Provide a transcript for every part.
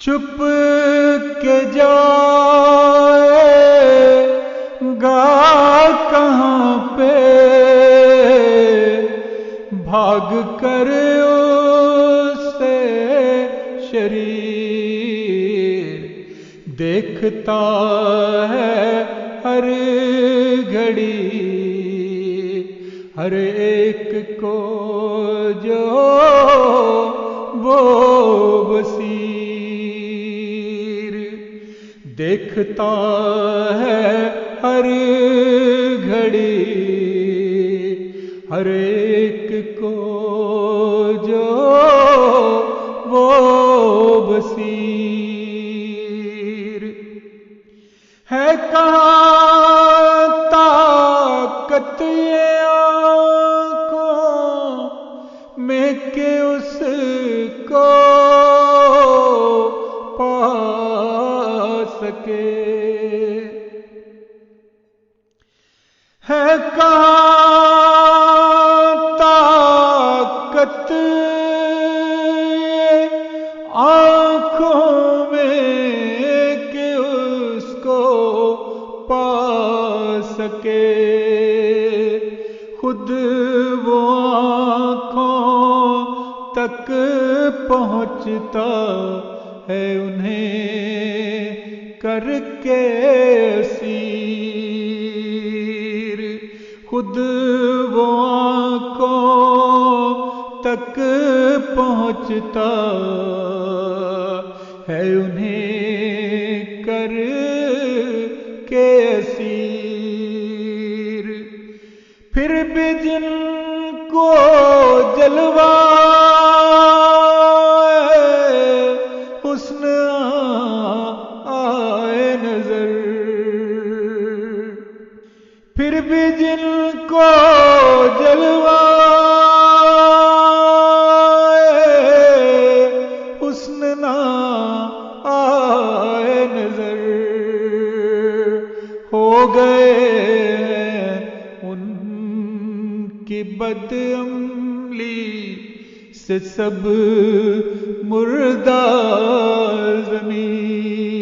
چھپ کے جائے گا کہاں پہ بھاگ کر اس سے شریر دیکھتا ہے ہر گھڑی ہر ایک کو جو وہ بصیر دیکھتا ہے ہر گھڑی ہر ایک کو جو وہ بصیر ہے کہاں طاقت یہ آنکھوں میں کہ اس کو پا سکے ہے کہاں طاقت آنکھوں میں کہ اس کو پا سکے خود وہ آنکھوں تک پہنچتا ہے انہیں کر کے اسیر خود وہ آنکھوں تک پہنچتا ہے انہیں کر کے اسیر پھر بھی جن کو جلوہ حسن آئے نظر پھر بھی جن کو جلوہ حسن نہ آئے نظر ہو گئے ان کی بدعملی سے سب مردہ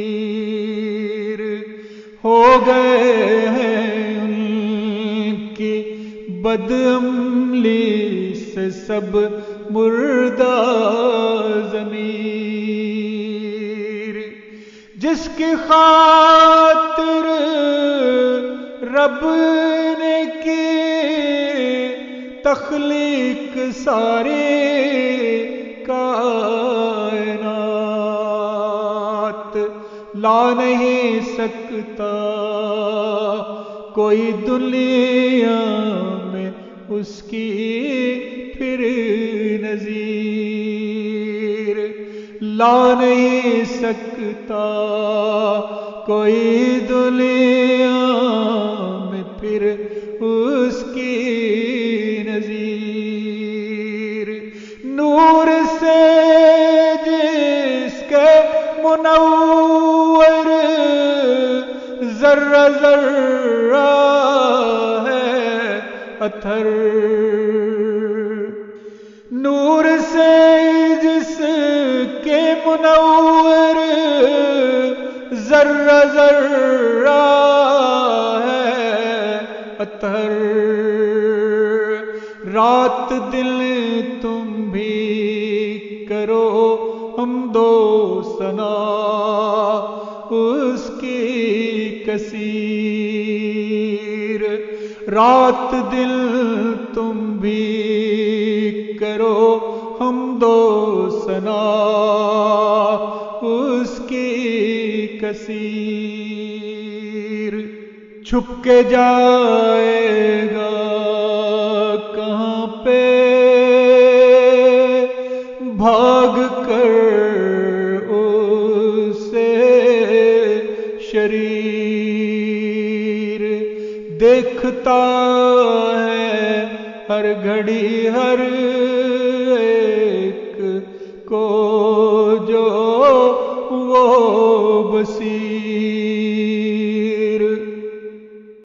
ضمیر ہو گئے ہیں ان کی بدعملی سے سب مردہ ضمیر جس کی خاطر رب نے کی تخلیق ساری کائنات لا نہیں سکتا کوئی دنیا میں اس کی پھر نظیر لا نہیں سکتا کوئی دنیا میں پھر اس کی نظیر نور سے جس کے منور ذرہ ذرہ ہے اثر نور سے جس کے منور ذرہ ذرہ ہے اثر رات دل تم بھی کرو حمد و ثنا اس کی کثیر رات دل تم بھی کرو حمد و ثنا اس کی کثیر چھپ کے جائے گا کہاں پہ بھاگ کر اس سے شریر دیکھتا ہے ہر گھڑی ہر ایک کو